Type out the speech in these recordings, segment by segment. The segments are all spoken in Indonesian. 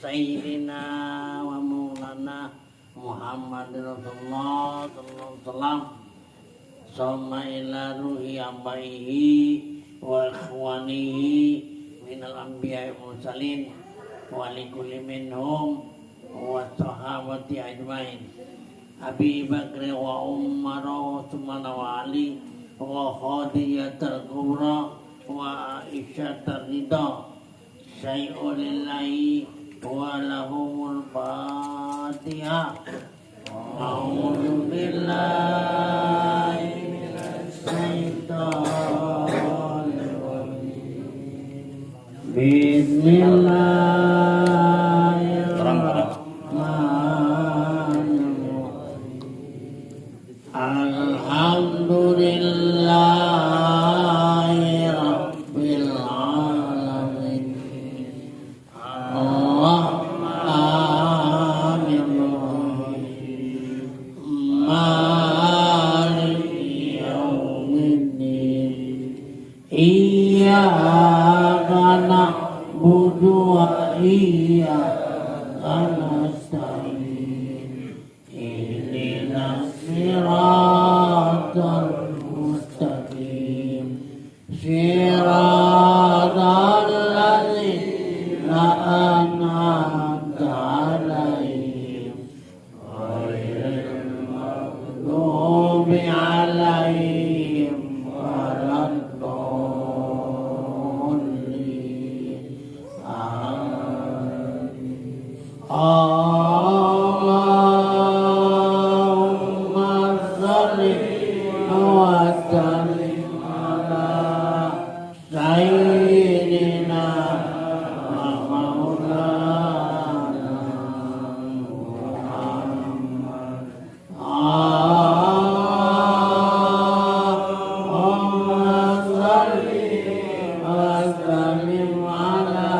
sayyidina wa maulana Muhammadin Rasulullah sallallahu alaihi wasallam sama ila ruhi abaihi wa ikhwanihi minal anbiya'i mursalin wa likulli minhum wa sahabati ajmain Abi Bakr wa Umar wa Utsman wa Ali wa Khadijatul Kubra wa Aisyah ridha syai'un lillahi wa lahumul Fatihah. A'udzu billahi minasy syaithanir rajim. Bismillahirrahmanirrahim. Alhamdulillahi rabbil alamin. Ar-Rahmanir Rahim. Maliki yaumiddin. Iyyaka na'budu wa iyyaka nasta'in. Ihdinas siratal mustaqim. Siratal ladzina an'amta 'alaihim ghairil maghdubi 'alaihim waladdallin. Allahumma shalli wa sallim ala sayyidina wa maulana Muhammad. Allahumma shalli wa sallim ala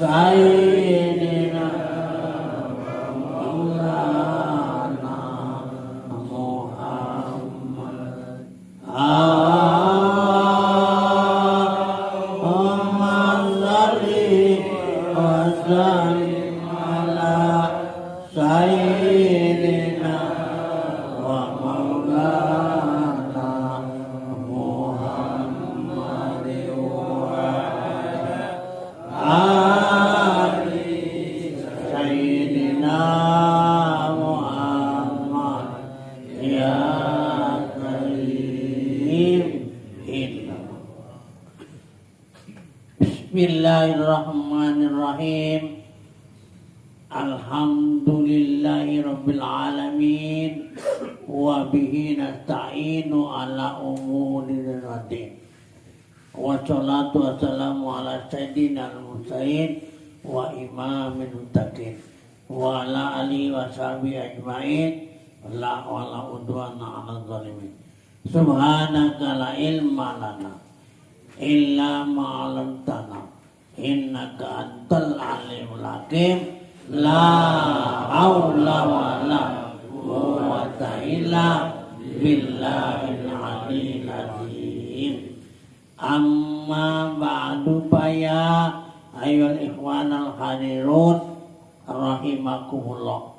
sayyidina Maulana Muhammad. Allahumma shalli wa sallim ala sayyidina wa maulana Muhammad wa ali sayyidina Muhammad ya karim. Bismillahirrahmanirrahim. Alhamdulillahi rabbil alamin wa bihi nasta'inu ala umuri din. Wassalatu wassalamu ala sayyidina al-mursalin wa imamil muttaqin wa ala alihi wa sahbihi ajmain la wala udwana ala zalimin. Subhanaka la ilma lana illa ma 'allamtana innaka antal alimul hakim. La haula wala quwwata illa billahil aliyyil azim. Amma ba'du ya ayyuhal ikhwanal hadirun rahimakumullah.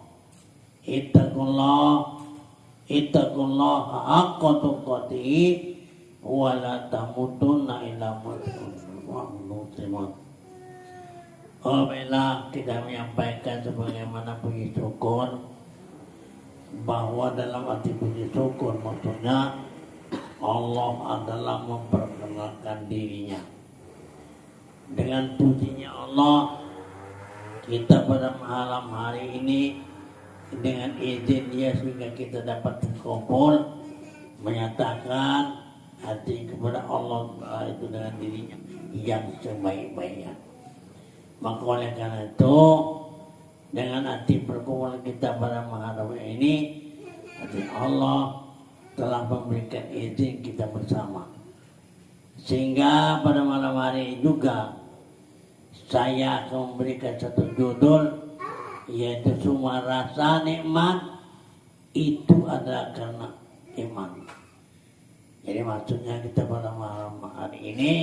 Ittaqullah haqqa tuqatih wa la tamutunna illa wa antum muslimun. Alhamdulillah, kita menyampaikan sebagaimana puji syukur, bahwa dalam arti puji syukur maksudnya Allah adalah memperkenalkan dirinya. Dengan pujinya Allah, kita pada malam hari ini dengan izin Dia sehingga kita dapat berkumpul menyatakan hati kepada Allah itu dengan dirinya yang sebaik-baiknya. Maka oleh karena itu, dengan hati perkumpulan kita pada malam ini, hati Allah telah memberikan izin kita bersama. Sehingga pada malam hari ini juga saya akan memberikan satu judul, yaitu semua rasa nikmat itu adalah karena iman. Jadi maksudnya kita pada malam hari ini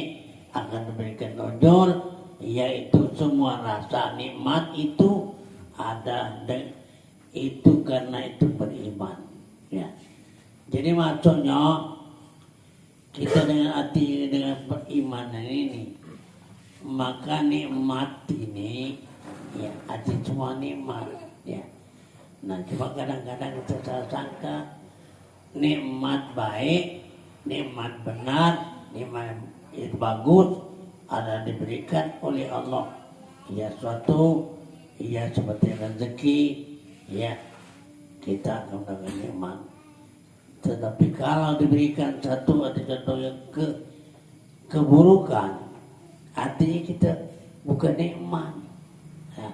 akan memberikan judul yaitu semua rasa nikmat itu ada itu karena itu beriman. Ya. Jadi maksudnya kita dengan hati dengan berimanan ini, maka nikmat ini ya hati semua nikmat ya. Nah cuma kadang-kadang kita salah sangka nikmat baik, nikmat benar, nikmat itu bagus ada diberikan oleh Allah. Ya suatu, ya seperti rezeki, ya kita akan mendapat nikmat. Tetapi kalau diberikan satu yang keburukan, artinya kita bukan nikmat. Ya.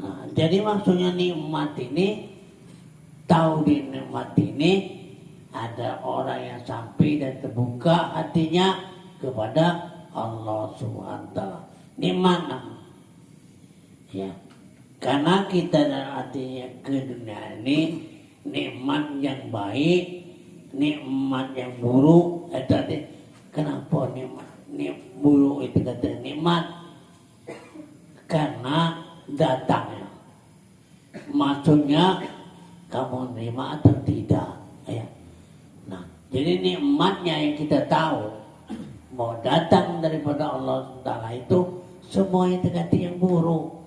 Nah, jadi maksudnya nikmat ini, tahu di nikmat ini ada orang yang sampai dan terbuka hatinya kepada Allah Subhanahu wa taala. Nikmat ya. Karena kita dalam artinya ke dunia ini nikmat yang baik, nikmat yang buruk. Tadi kenapa nikmat buruk itu kata nikmat? Karena datangnya. Maksudnya kamu nerima atau tidak ya. Nah, jadi nikmatnya yang kita tahu mau datang daripada Allah Ta'ala itu semuanya terganti yang buruk.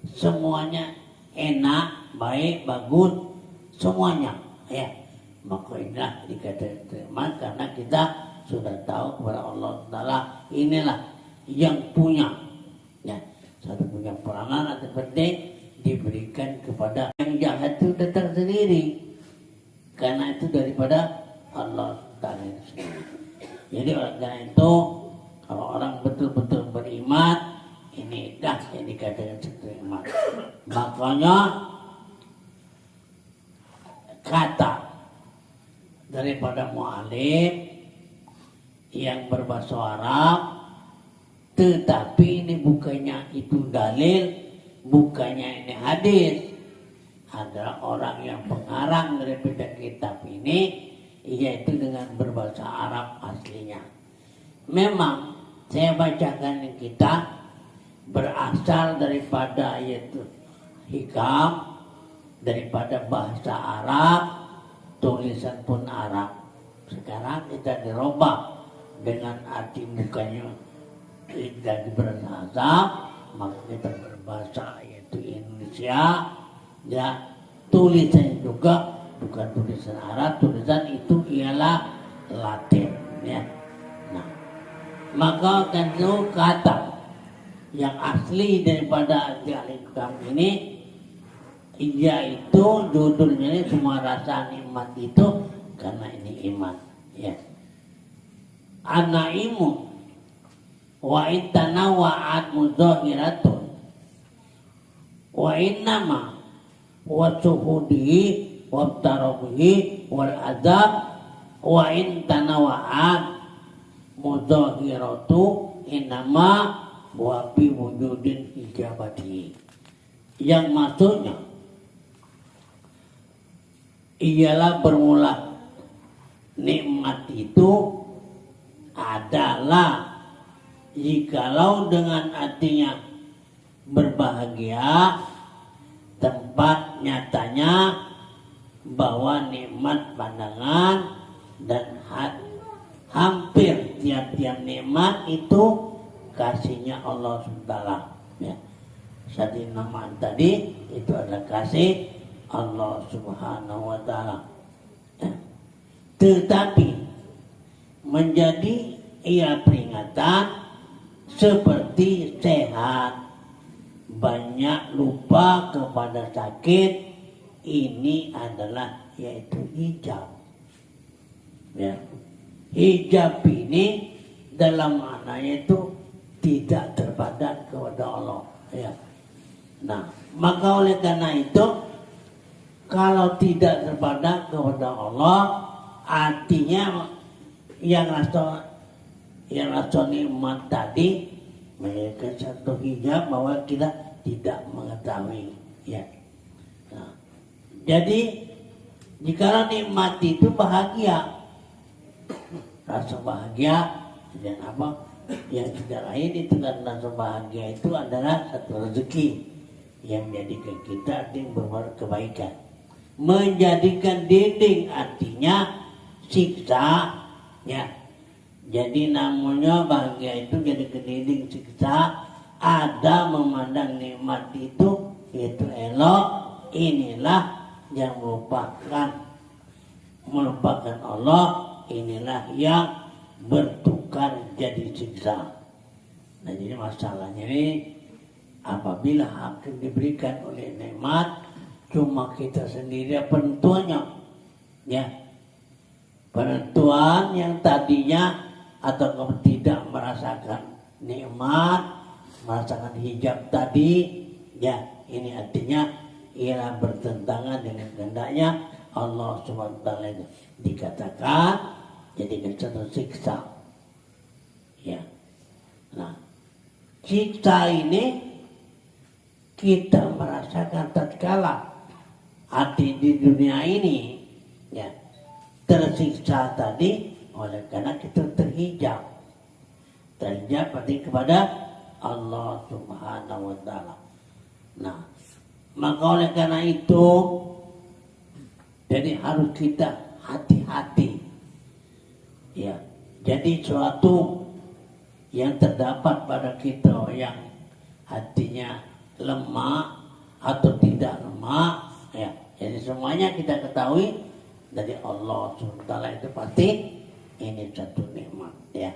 Semuanya enak, baik, bagus, semuanya ya. Maka inilah dikatakan nikmat karena kita sudah tahu kepada Allah Ta'ala inilah yang punya ya. Satu punya peranan atau penting diberikan kepada yang jahat itu datang sendiri karena itu daripada Allah Ta'ala sendiri. Jadi oleh karena itu kalau orang betul-betul beriman ini dah yang dikatakan iman. Makanya kata daripada mu'alim yang berbahasa Arab, tetapi ini bukannya itu dalil, bukannya ini hadis, adalah orang yang pengarang daripada kitab ini, yaitu dengan berbahasa Arab aslinya. Memang saya bacakan kita berasal daripada yaitu hikam, daripada bahasa Arab, tulisan pun Arab. Sekarang kita dirubah dengan arti bukannya dari berbahasa Arab, maka kita berbahasa yaitu Indonesia ya, tulisan juga bukan tulisan Arab, tulisan itu ialah Latin ya. Nah, maka kan itu kata yang asli daripada al-hikam ini yaitu judulnya ini semua rasa nikmat itu karena ini iman ya. Anaimu wa intanawa'at muzahiratun wa innama wa suhudihi wa tarabihi wal adab wa intanawa'at muzahiratu innama wa bi wujudin ijabati. Yang maksudnya ialah bermula nikmat itu adalah jikalau dengan artinya berbahagia, tempat nyatanya bahwa nikmat pandangan dan hampir tiap-tiap nikmat itu kasihnya Allah SWT ya. Satu nama tadi itu adalah kasih Allah Subhanahu wa taala. Tetapi menjadi ia peringatan seperti sehat, banyak lupa kepada sakit, ini adalah yaitu hijab. Ya. Hijab ini dalam maknanya itu tidak terpadan kepada Allah. Ya. Nah, maka oleh karena itu kalau tidak terpadan kepada Allah, artinya yang rasa nikmat tadi menjadi satu hijab bahwa kita tidak mengetahui. Ya. Nah, jadi jika nikmat itu bahagia, rasa bahagia dan apa yang tidak lain itu karena bahagia itu adalah satu rezeki yang menjadikan kita berbuat kebaikan. Menjadikan dinding artinya siksa, ya. Jadi namanya bahagia itu jadi ke dinding siksa. Ada memandang nikmat itu elok, inilah yang melupakan Allah, inilah yang bertukar jadi siksa. Nah jadi masalahnya ini apabila hakim diberikan oleh nikmat cuma kita sendiri penentuannya, ya, penentuan yang tadinya atau tidak merasakan nikmat, merasakan hijab tadi, ya ini artinya ialah bertentangan dengan kehendaknya Allah SWT. Itu dikatakan jadi satu siksa, ya. Nah siksa ini kita merasakan tatkala hati di dunia ini, ya, tersiksa tadi oleh karena kita terhijab berarti kepada Allah Subhanahu wa Ta'ala. Nah, maka oleh karena itu jadi harus kita hati-hati, ya. Jadi suatu yang terdapat pada kita yang hatinya lemah atau tidak lemah, ya. Jadi semuanya kita ketahui dari Allah SWT itu pasti ini satu nikmat, ya.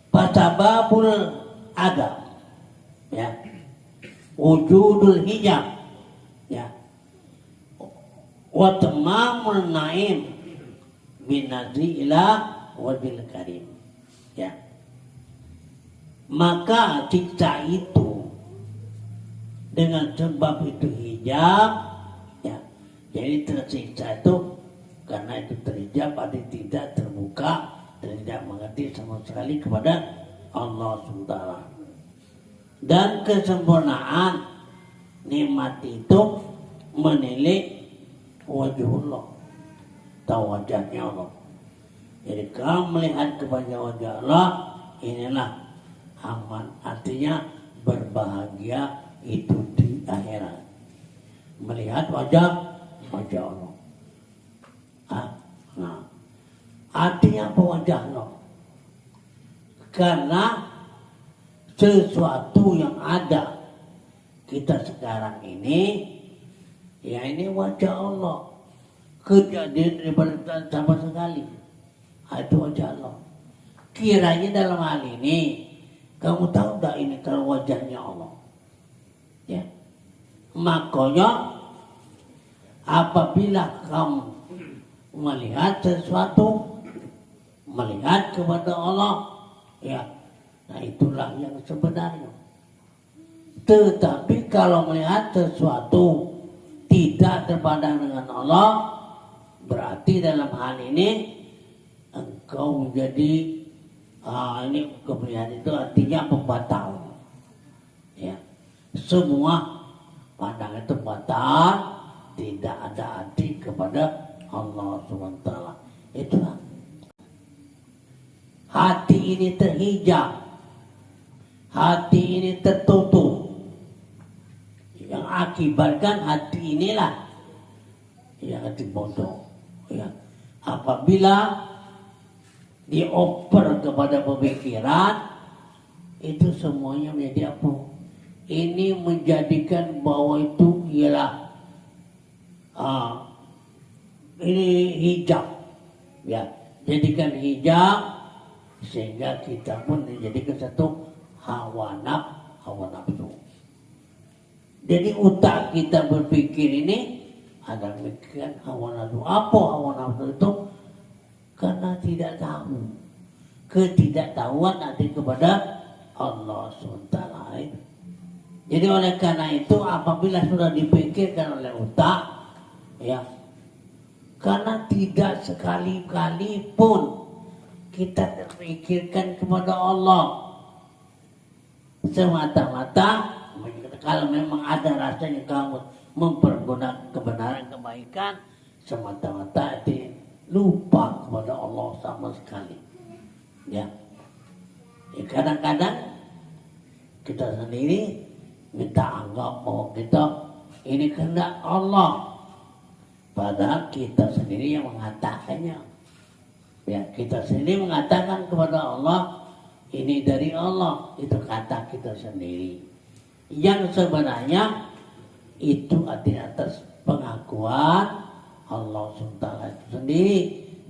Pasababul adam, ya, wujudul hijab, ya, wa tamamul naim binadri ila wajil karim, ya. Maka siksa itu dengan sebab itu hijab, ya, jadi tersiksa itu karena itu terhijab atau tidak terbuka, tidak mengerti sama sekali kepada Allah SWT. Dan kesempurnaan nikmat itu menilai wajhullah, tahu wajahnya Allah. Jadi kalau melihat kepada wajah Allah, inilah aman, artinya berbahagia itu di akhirat. Melihat wajah Allah. Nah, artinya apa wajah Allah? Karena sesuatu yang ada kita sekarang ini, ya ini wajah Allah. Kejadian daripada sama sekali, itu wajah Allah. Kiranya dalam hal ini kamu tahu tak ini kalau wajahnya Allah, ya. Makanya apabila kamu melihat sesuatu, melihat kepada Allah, ya, nah itulah yang sebenarnya. Tetapi kalau melihat sesuatu tidak terpandang dengan Allah, berarti dalam hal ini engkau menjadi ini kemuliaan itu artinya pembatal, ya. Semua pandang itu batal, tidak ada arti kepada Allah SWT. Itulah hati ini terhijab, hati ini tertutup, yang akibatkan hati inilah yang hati bodoh, ya. Apabila dioper kepada pemikiran, itu semuanya menjadi apa? Ini menjadikan bahwa itu ialah ini hijab, ya, jadikan hijab sehingga kita pun dijadikan satu hawa nafsu. Jadi otak kita berpikir ini ada pikiran hawa nafsu. Apa hawa nafsu itu? Karena tidak tahu, ketidaktahuan ada kepada Allah SWT. Jadi oleh karena itu apabila sudah dipikirkan oleh otak, ya, karena tidak sekali-kali pun kita terpikirkan kepada Allah, semata-mata kalau memang ada rasanya kamu mempergunakan kebenaran kebaikan, semata-mata lupa kepada Allah sama sekali, ya. Kadang-kadang kita sendiri minta anggap bahwa kita ini kehendak Allah, padahal kita sendiri yang mengatakannya. Ya, kita sendiri mengatakan kepada Allah, ini dari Allah, itu kata kita sendiri. Yang sebenarnya itu atas pengakuan Allah SWT itu sendiri,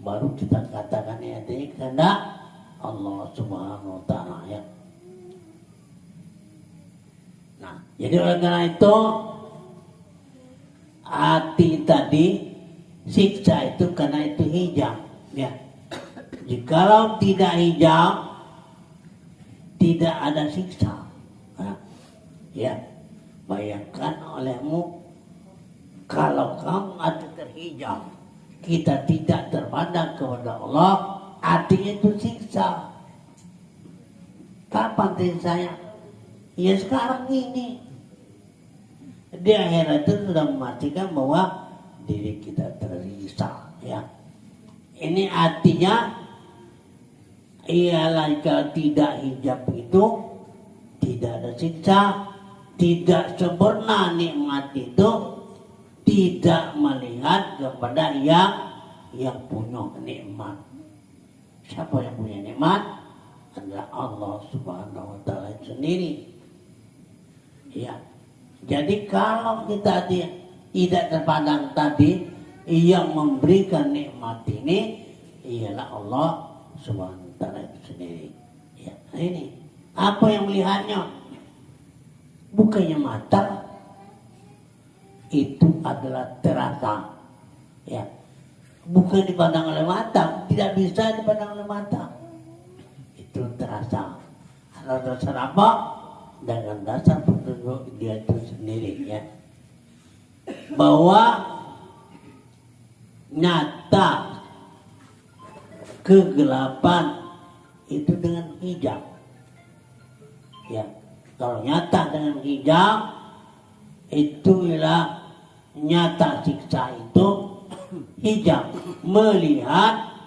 baru kita katakan ini kehendak Allah Subhanahu wa Ta'ala, ya. Nah, jadi oleh karena itu hati tadi siksa itu karena itu hijab, ya. Jikalau tidak hijab, tidak ada siksa. Nah, ya, bayangkan olehmu kalau kamu ada terhijab, kita tidak terpandang kepada Allah, artinya itu siksa. Kapan siksanya? Ya sekarang ini. Di akhirat itu sudah memastikan bahwa diri kita tersiksa, ya. Ini artinya ialah kalau tidak hijab itu tidak ada siksa, tidak sempurna nikmat itu, tidak melihat kepada yang punya nikmat. Siapa yang punya nikmat? Adalah Allah Subhanahu wa Ta'ala sendiri. Ya. Jadi kalau kita tidak terpandang tadi, yang memberikan nikmat ini ialah Allah Subhanahu wa Ta'ala itu sendiri. Ya, ini apa yang melihatnya? Bukannya mata, itu adalah terasa. Ya, bukan dipandang oleh mata, tidak bisa dipandang oleh mata. Itu terasa. Ada dasar apa? Dengan dasar petunjuk dia itu sendiri, ya. Bahwa nyata kegelapan itu dengan hijab. Ya, kalau nyata dengan hijab itu ialah nyata siksa itu hijab, melihat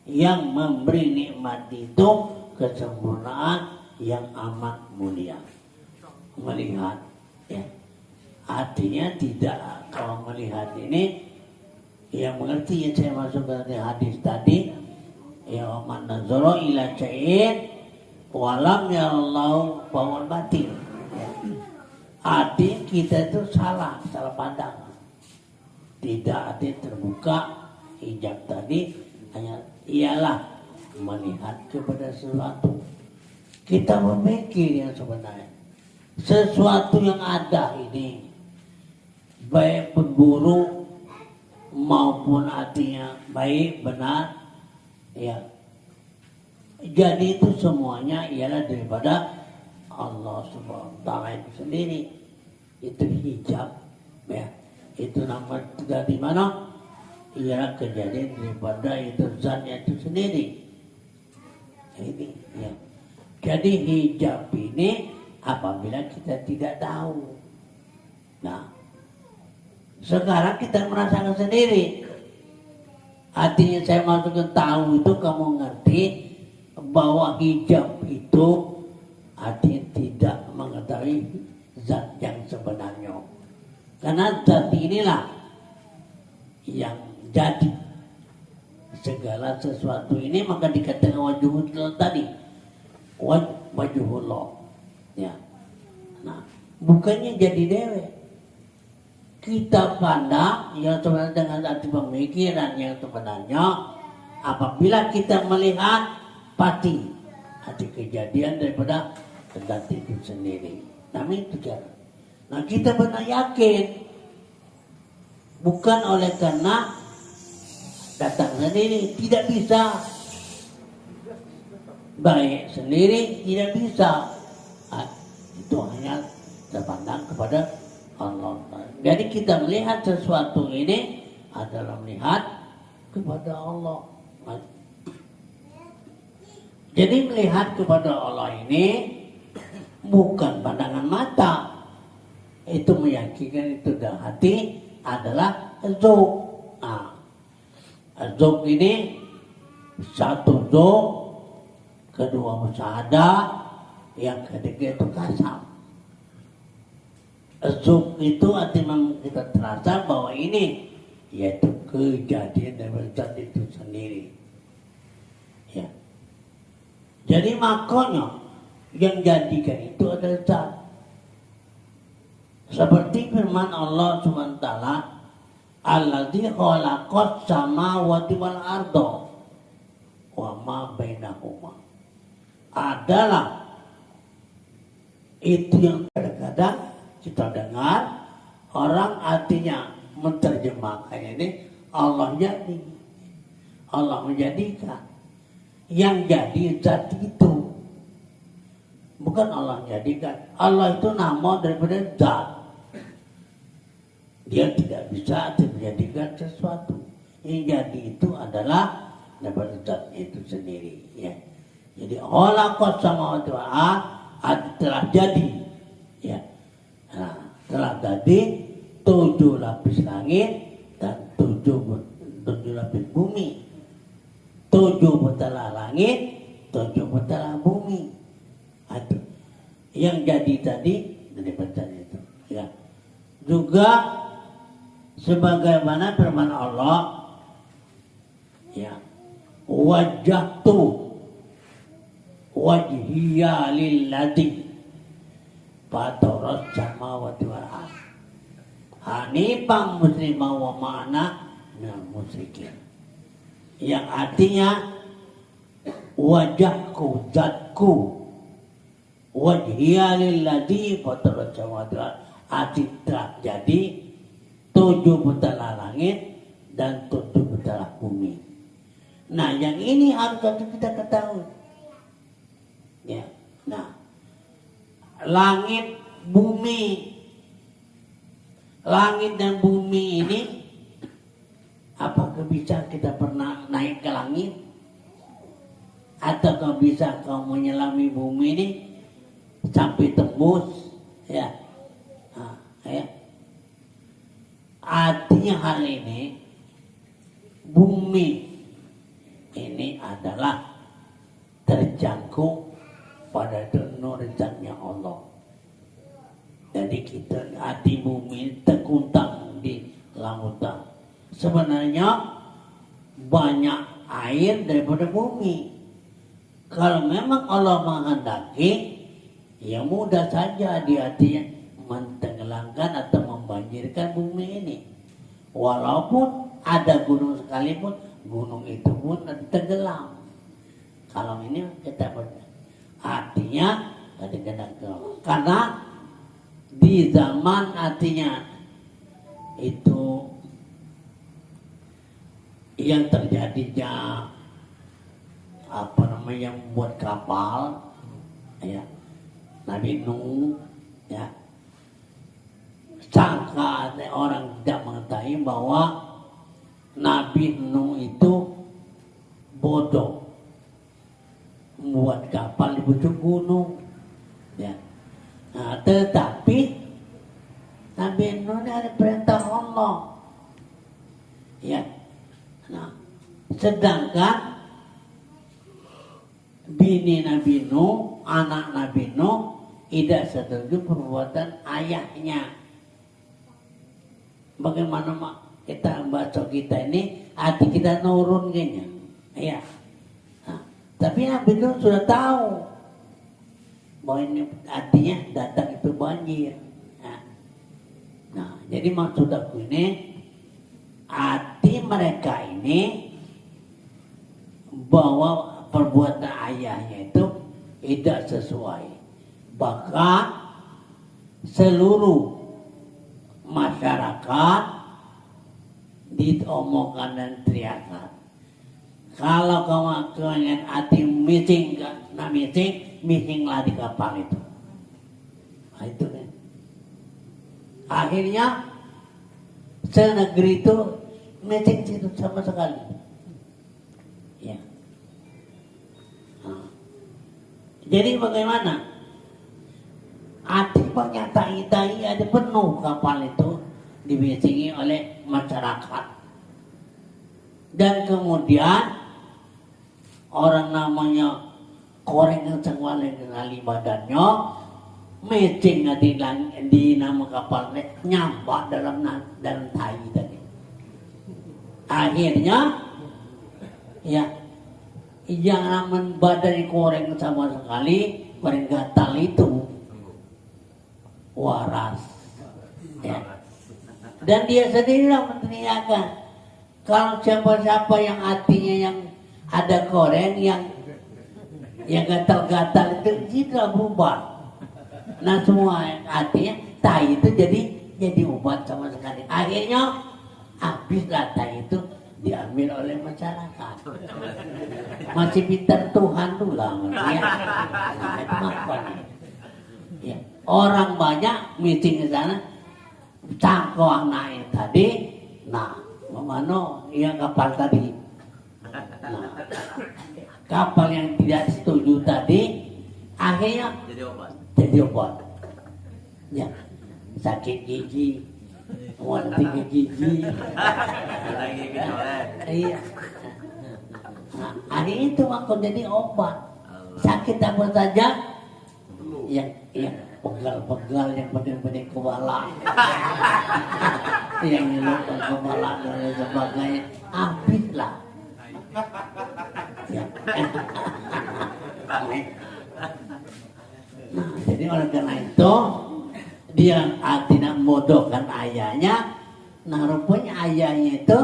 yang memberi nikmat itu kesempurnaan yang amat mulia. Melihat, ya. Artinya tidak, kalau melihat ini yang mengerti yang saya masuk dari hadis tadi, ya man nazara ila syai'in walam yarallahu fawal batil. Arti kita itu salah pandang. Tidak ada terbuka hijab tadi, hanya ialah melihat kepada sesuatu. Kita memikir yang sebenarnya. Sesuatu yang ada ini, baik pun buruk maupun artinya baik, benar, ya. Jadi itu semuanya ialah daripada Allah Subhanahu wa Ta'ala itu sendiri. Itu hijab, ya. Itu nama dari mana? Ialah kejadian daripada itu zatnya itu sendiri. Ini, ya. Jadi hijab ini apabila kita tidak tahu. Nah, sekarang kita merasakan sendiri. Artinya saya masukkan tahu itu kamu ngerti bahwa hijab itu artinya tidak mengetahui zat yang sebenarnya. Karena zat inilah yang jadi segala sesuatu ini, maka dikatakan wajhullah tadi. Wajhullah. Ya. Nah, bukannya jadi dewe. Kita pandang yang sebenarnya dengan arti pemikiran yang sebenarnya, apabila kita melihat pasti ada kejadian daripada zat itu sendiri. Namanya itu cara. Nah, kita benar yakin bukan oleh karena datang sendiri, tidak bisa. Baik sendiri tidak bisa. Itu hanya terpandang kepada Allah. Jadi kita melihat sesuatu ini adalah melihat kepada Allah. Jadi melihat kepada Allah ini bukan pandangan mata. Itu meyakinkan itu dalam hati adalah zauq. Nah, zauq ini satu zauq kedua musyahadah, yang ketiga itu kasam. Zuk itu artinya kita terasa bahwa ini yaitu kejadian dari zat itu sendiri. Ya. Jadi makanya yang jadikan itu adalah zat. Seperti firman Allah SWT, Alladzi khalaqas samawati wal arda wa ma bainahuma. Adalah itu yang kadang-kadang kita dengar orang artinya menerjemahkannya ini Allah jadi, Allah menjadikan. Yang jadi zat itu bukan Allah jadikan. Allah itu nama daripada zat. Dia tidak bisa menjadikan sesuatu. Yang jadi itu adalah daripada zat itu sendiri. Ya. Jadi khalaqas samawati wal ardh telah jadi. Ya. Nah, telah jadi 7 lapis langit dan 7 lapis bumi. 7 betala langit, 7 betala bumi. Itu yang jadi tadi dari bacaan itu. Ya. Juga sebagaimana firman Allah, ya, wajjahtu wajhiya lilladzi fataras samawati wal ardh hanifan musliman wa ma'ana minal musyrikin. Yang artinya wajahku, zatku, wajhiya lilladzi fataras samawati wal ardh telah jadi 7 betala langit dan 7 betala bumi. Nah, yang ini harus kita ketahui. Ya. Nah, langit dan bumi ini, apakah bisa kita pernah naik ke langit? Atau bisa kau menyelami bumi ini sampai tembus? Ya. Nah, ya. Artinya hal ini, bumi ini adalah terjangkau pada rezatnya Allah. Jadi kita hati bumi terkuntang di lautan. Sebenarnya banyak air daripada bumi. Kalau memang Allah menghendaki, ya mudah saja dia mentenggelamkan atau membanjirkan bumi ini. Walaupun ada gunung sekalipun, gunung itu pun tenggelam. Kalau ini kita artinya kadang-kadang karena di zaman artinya itu yang terjadinya apa namanya membuat kapal, ya, Nabi Nuh, ya, sangka orang tidak mengetahui bahwa Nabi Nuh itu bodoh membuat kapal di pucuk gunung, ya. Nah, tetapi Nabi Nuh ini ada perintah Allah, ya. Nah, sedangkan bini Nabi Nuh, anak Nabi Nuh tidak setuju perbuatan ayahnya. Bagaimana kita baca kita ini, hati kita nurun kayaknya, ya. Tapi Nabi Nuh sudah tahu bahwa ini artinya datang itu banjir. Nah, jadi maksud aku ini, hati mereka ini bahwa perbuatan ayahnya itu tidak sesuai. Bahkan seluruh masyarakat diomongkan dan teriakan. Kalau kamu ingin hati missinglah di kapal itu. Nah, itu kan. Akhirnya senegeri itu missing itu sama sekali. Ya. Nah. Jadi bagaimana? Hati banyak tai-tai ada penuh kapal itu dimissingi oleh masyarakat. Dan kemudian orang namanya korengan semua ngali badannya, mecing di nama kapalnya nyampak dalam tai tadi. Akhirnya ya yang namanya badan koreng sama sekali, koreng gatal itu waras. Ya. Dan dia sendirilah meneriakan. Kalau siapa-siapa yang hatinya yang ada koreng yang gatal-gatal itu tidak berubah. Nah semua artinya tai itu jadi obat sama sekali. Akhirnya habislah tai itu diambil oleh masyarakat. Masih pintar Tuhan tuh lah ya. Ya. Orang banyak meeting ke sana, cangkau anaknya tadi, nah mana yang kapal tadi. Nah, kapal yang tidak setuju tadi akhirnya jadi obat. Ya, sakit gigi, wanting gigi. Iya. Nah, hari itu aku jadi obat. Sakit apa saja yang pegal-pegal yang pening-pening kepala, yang nyelupan kepala dan sebagainya, habislah. Ya. Nah, jadi oleh karena itu dia tidak membodohkan ayahnya. Nah rupanya ayahnya itu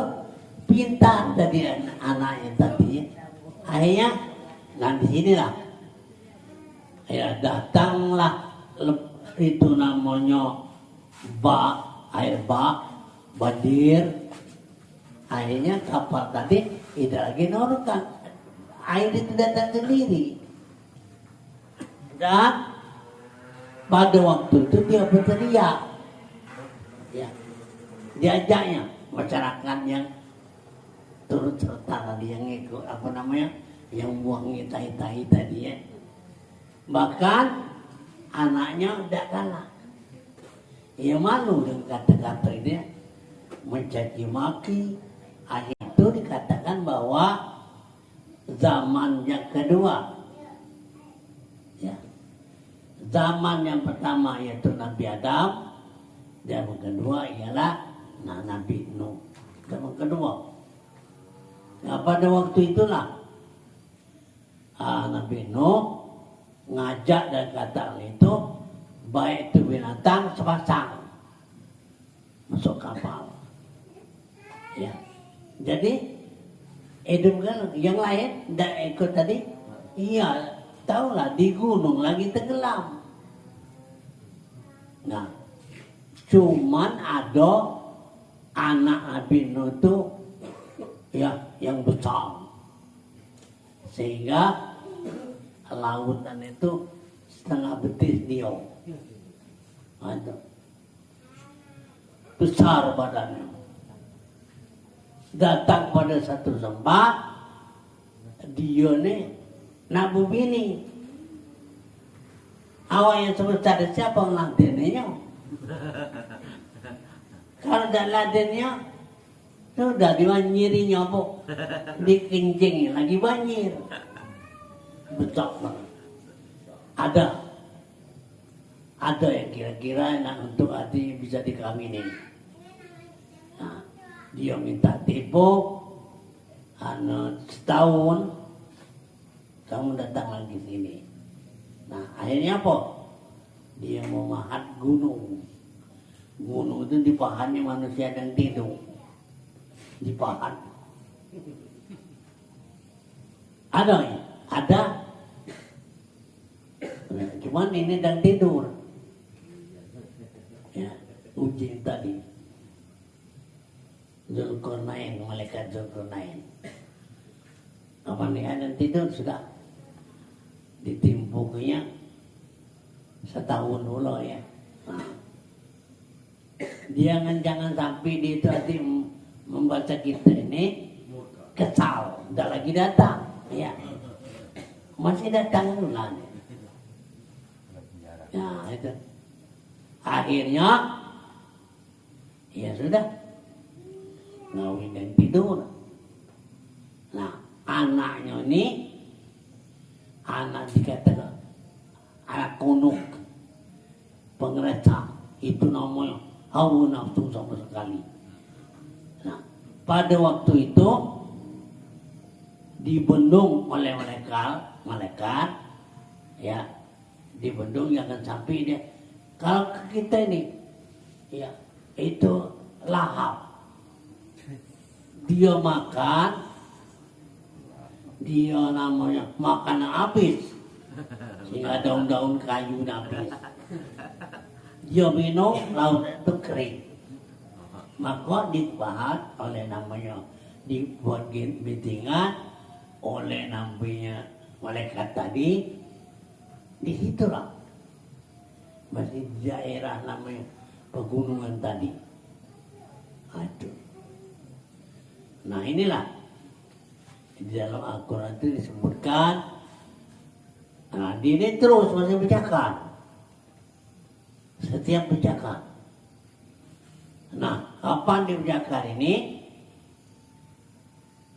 pintar dari anaknya tadi. Akhirnya, nah di sinilah ya datanglah itu namanya air banjir. Akhirnya kapal tadi tidak lagi nurutkan, air itu datang sendiri. Dan pada waktu itu dia berteriak, ya, diajaknya masyarakat yang turut serta tadi, yang ikut yang buang tai tadi ya. Bahkan anaknya tidak kalah. Ia malu dengan kata-kata ini, mencaci maki. Akhirnya itu dikatakan bahwa zaman yang kedua, ya, zaman yang pertama yaitu Nabi Adam, dan yang kedua ialah Nabi Nuh. Zaman kedua. Nah, pada waktu itulah Nabi Nuh ngajak dan kata itu, baik itu binatang sepasang masuk kapal. Ya. Jadi hidup kan yang lain tidak ikut tadi. Iya, tahulah di gunung lagi tenggelam. Nah, cuman ada anak Nabi Nuh itu ya yang besar, sehingga lautan itu setengah betis dia. Ada besar badannya. Datang pada satu tempat, dia nih nak bini. Awak yang sebesar siapa ngeladennya? Kalau tidak ladennya, sudah dibanjirinya bu, dikencing lagi banjir. Betul banget. Ada yang kira-kira enak untuk hati bisa dikawinin. Nah, dia minta tipu, setahun kamu datang lagi sini. Nah akhirnya apa? Dia mau mahat gunung. Gunung itu dipahami manusia yang tidur. Dipahat. Ada. Nah, cuman ini sedang tidur. Ya, uji tadi. Zulkarnain, malaikat Zulkarnain. Apa nih ada tidur sudah ditimpunya setahun dulu ya. Nah, jangan sampai dia itu hati membaca kita ini kesal, tidak lagi datang, ya masih datang ulang. Ya itu akhirnya ya sudah ngawin dan tidur. Nah anaknya ini anak dikatakan anak kunuk, pengeretak, itu namanya hawa nafsu sama sekali. Nah, pada waktu itu dibendung oleh malaikat, ya, dibendung jangan sampai dia. Kalau kita ini, ya, itu lahap, dia makan, dia namanya makan habis, sehingga daun-daun kayu habis. Dia minum laut itu kering, maka dibahas oleh namanya dibuat bintingan oleh namanya malaikat tadi. Di situlah masih di daerah namanya pegunungan tadi. Aduh. Nah inilah di dalam Al-Quran itu disebutkan. Nah ini terus masih bercakap, setiap bercakap. Nah kapan dia bercakap ini?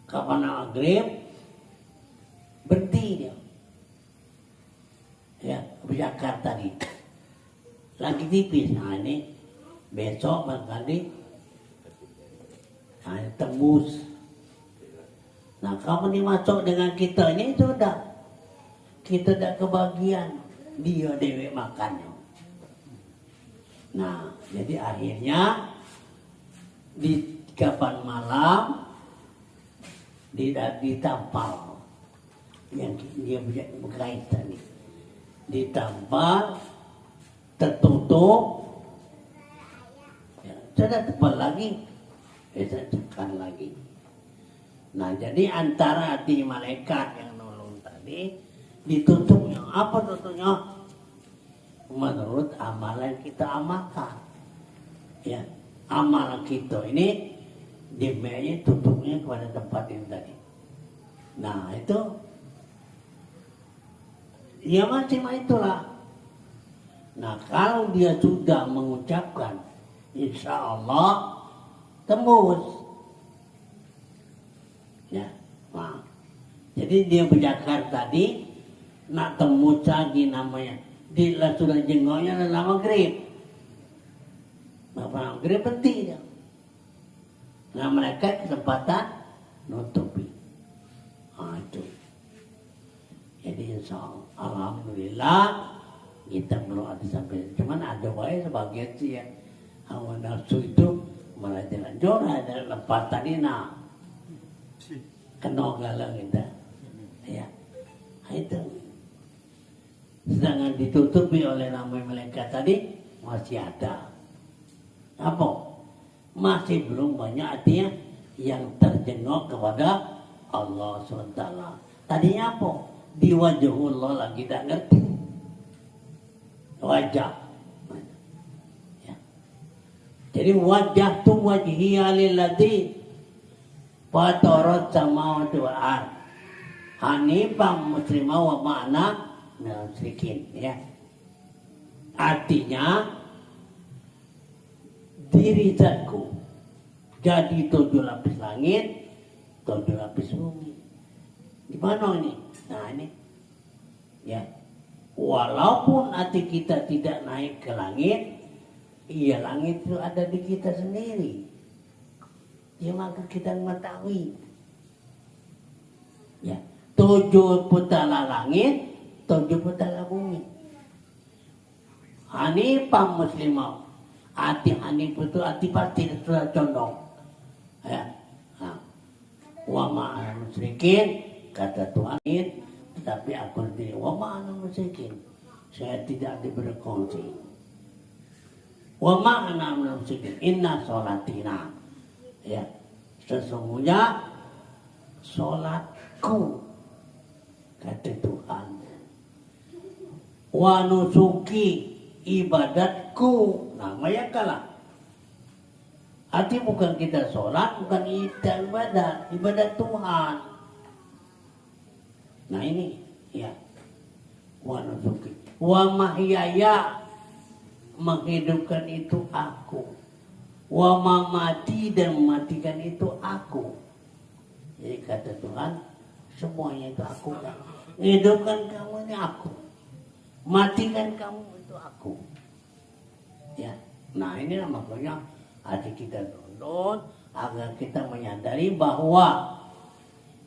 Kapan maghrib berhenti dia, ya, bercakap tadi lagi tipis. Nah ini besok barangkali tembus. Nah kapan dia masuk dengan kita ini sudah kita dah kebagian, dia dewek makannya. Nah jadi akhirnya di kapan malam ditampal yang dia berkaitan ini, ditampal tertutup, ya, sudah tebal lagi, bisa tekan lagi. Nah jadi antara hati malaikat yang nolong tadi ditutupnya. Apa tutupnya? Menurut amalan kita amalkan, ya, amalan kita ini dimenya tutupnya kepada tempat ini tadi. Nah itu ya macam itulah. Nah kalau dia sudah mengucapkan insya Allah tembus, ya. Nah, jadi dia berjakar tadi nak tembus lagi namanya di sudah jenggotnya adalah maghrib. Maghrib penting dia. Nah mereka kesempatan nutupi. Nah itu. Jadi insya Allah, alhamdulillah kita belum ada sampai. Cuman ada baik sebagian sih yang hawa nafsu itu malah jalan-jalan ada lepas tadi nak kena galau kita, ya. Nah, itu. Sedangkan ditutupi oleh namanya malaikat tadi masih ada. Apa? Masih belum banyak artinya yang terjengok kepada Allah SWT. Tadinya apa? Di wajahullah lagi tak ngerti. Wajah. Ya. Jadi wajah tu wajhiya lilladzi fatarat samawati wal ard hanifan muslimah wa ma'ana musyrikin, ya. Artinya diri zatku jadi 7 lapis langit, 7 lapis bumi. Di mana ini? Nah ini, ya. Walaupun hati kita tidak naik ke langit, iya langit itu ada di kita sendiri. Ya maka kita mengetahui, ya, 7 putaran langit, 7 putaran bumi. Hanifah muslimah. Hati hanif itu hati pasti sudah condong, ya. Nah, wa ma'ana musyrikin, kata Tuhan, tetapi aku sendiri wa ma'ana musyrikin, saya tidak berkongsi. Wa ma'ana musyrikin inna sholatina, ya, sesungguhnya sholatku, kata Tuhan, wa nusuki, ibadatku. Nah, bayangkanlah, arti bukan kita sholat, bukan kita ibadat Tuhan. Nah ini, ya, wa nusuki, wa mahyaya, menghidupkan itu aku, wa mamati, dan mematikan itu aku. Jadi kata Tuhan, Semuanya itu aku. Hidupkan kamu ini aku. Matikan kamu itu aku. Ya. Nah inilah makanya hati kita tunduk agar kita menyadari bahwa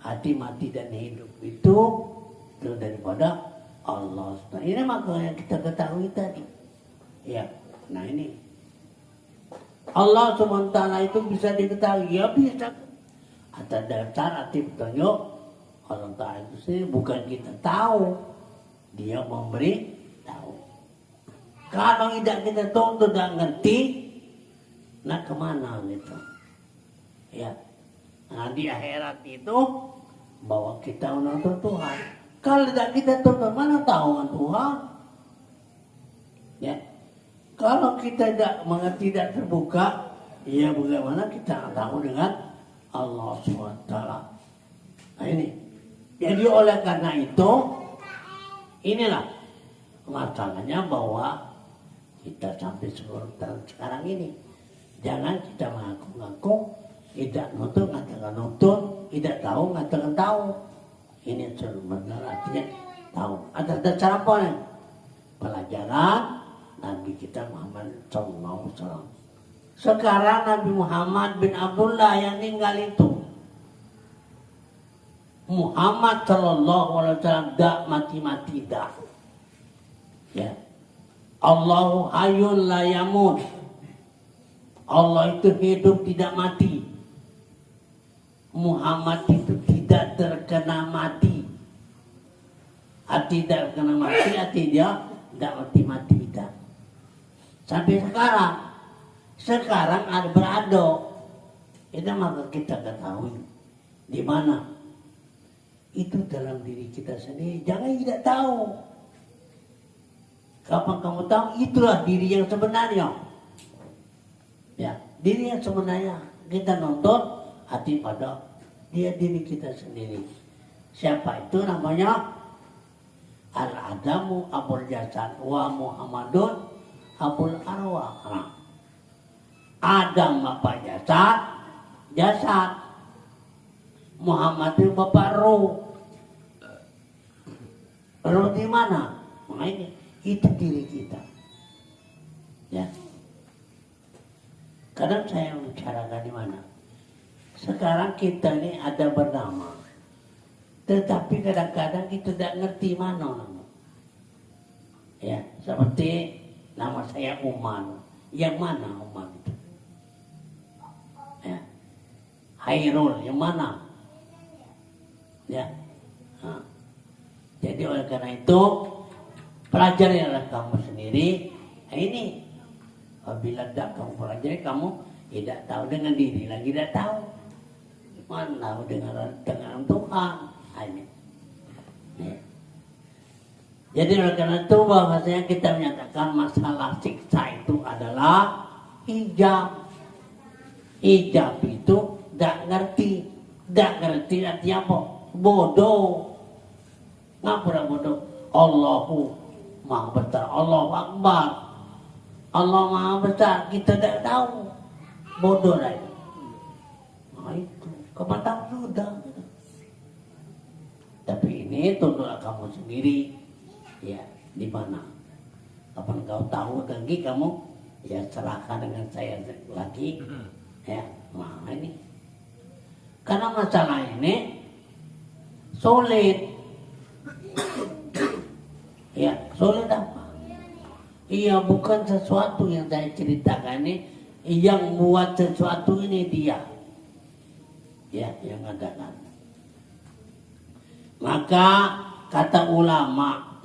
hati mati dan hidup itu daripada Allah. Nah ini makanya kita ketahui tadi. Ya. Nah ini Allah SWT itu bisa diketahui. Ya bisa. Atas dasar hati petunjuk Allah Ta'ala itu sendiri. Bukan kita tahu. Dia memberi tahu. Kalau tidak kita tahu, tidak ngerti, nah kemana gitu? Ya, nah di akhirat itu bahwa kita menuntut Tuhan. Kalau tidak kita tuntut, mana tahu kan Tuhan? Ya, kalau kita tidak mengerti, tidak terbuka, ya bagaimana kita tahu dengan Allah SWT? Nah ini, jadi oleh karena itu, inilah masalahnya bahwa kita sampai sekarang ini jangan kita mengaku-ngaku, tidak nutut ngatakan nutut, tidak tahu ngatakan tahu. Ini sebenarnya artinya tahu. Atas dasar apa nih? Pelajaran Nabi kita Muhammad SAW. Sekarang Nabi Muhammad bin Abdullah yang tinggal itu, Muhammad SAW dak mati-mati dak. Ya. Allahu hayyun la yamut. Allah itu hidup tidak mati. Muhammad itu tidak terkena mati. Tidak terkena mati, dia tidak mati-mati tidak. Sampai sekarang ada berado. Itu maka kita ketahui di mana itu dalam diri kita sendiri. Jangan tidak tahu. Kapan kamu tahu, itulah diri yang sebenarnya. Ya, diri yang sebenarnya. Kita nonton hati pada dia diri kita sendiri. Siapa itu namanya? Al-Adamu Abul Jasad wa Muhammadun Abul Arwah. Nah, Adam bapak jasad. Muhammad itu bapak roh. Roh di mana? Nah, itu diri kita. Ya. Kadang saya bicarakan di mana? Sekarang kita ini ada bernama, tetapi kadang-kadang kita tidak ngerti mana nama. Ya, seperti nama saya Umar. Yang mana Umar itu? Ya. Hairul, yang mana? Ya. Nah. Jadi oleh karena itu pelajarilah kamu sendiri. Nah, ini apabila tidak kamu pelajari, kamu tidak tahu dengan diri lagi, tidak tahu. Mana tahu dengan Tuhan. Nah, ini. Ya. Jadi oleh karena itu bahwasanya kita menyatakan masalah siksa itu adalah hijab. Hijab itu tidak ngerti. Tidak ngerti artinya apa? Bodoh. Ngapa bodoh? Allahu Maha besar, Allahu Akbar. Allah Maha besar, kita tidak tahu. Bodoh lah itu. Nah itu, kapan tahu sudah. Tapi ini tunduklah kamu sendiri. Ya, di mana? Kapan kau tahu lagi kamu, ya serahkan dengan saya lagi. Ya, nah ini. Karena masalah ini sulit. Ya, sulit apa? Iya, bukan sesuatu yang saya ceritakan ini. Yang buat sesuatu ini dia. Ya, yang adakan. Maka kata ulama,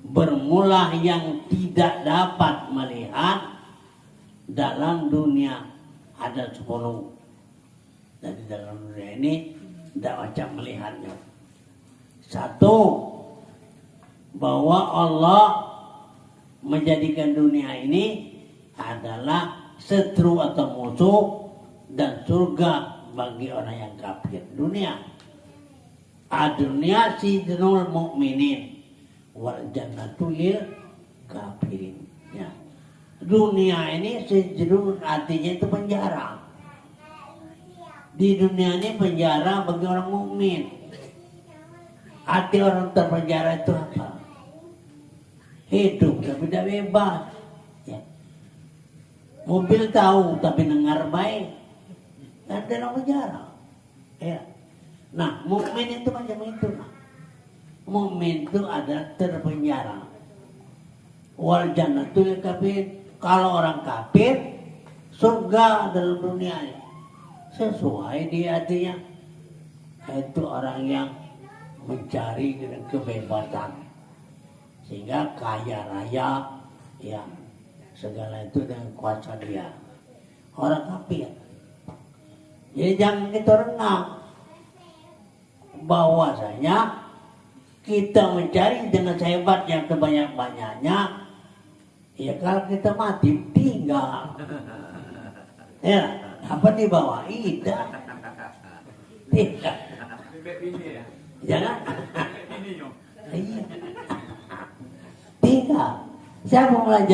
bermula yang tidak dapat melihat dalam dunia ada 10. Jadi dalam dunia ini tidak macam melihatnya. 1, bahwa Allah menjadikan dunia ini adalah seteru atau musuh dan surga bagi orang yang kafir. Dunia dunia sijnul mu'minin wal jannatu lil kafirin. Ya. Dunia ini sijnul artinya itu penjara. Di dunia ini penjara bagi orang mukmin. Arti orang terpenjara itu apa? Hidup tapi tidak bebas. Ya. Mobil tahu tapi dengar baik. Kan dalam penjara. Ya. Nah, mukmin itu macam itu. Mukmin itu ada terpenjara. Wal jannatu lil kafir. Kalau orang kafir, surga dalam dunia ini. Sesuai di hatinya. Itu orang yang mencari kebebasan. Sehingga kaya raya, ya segala itu dengan kuasa dia. Orang kafir. Jadi jangan kita renang. Bahwasanya kita mencari dengan sehebatnya sebanyak-banyaknya. Ya kalau kita mati tinggal. Ya, apa dibawa? Tidak. Tidak. Jangan. Iya. Tinggal. Siapa mau belajar?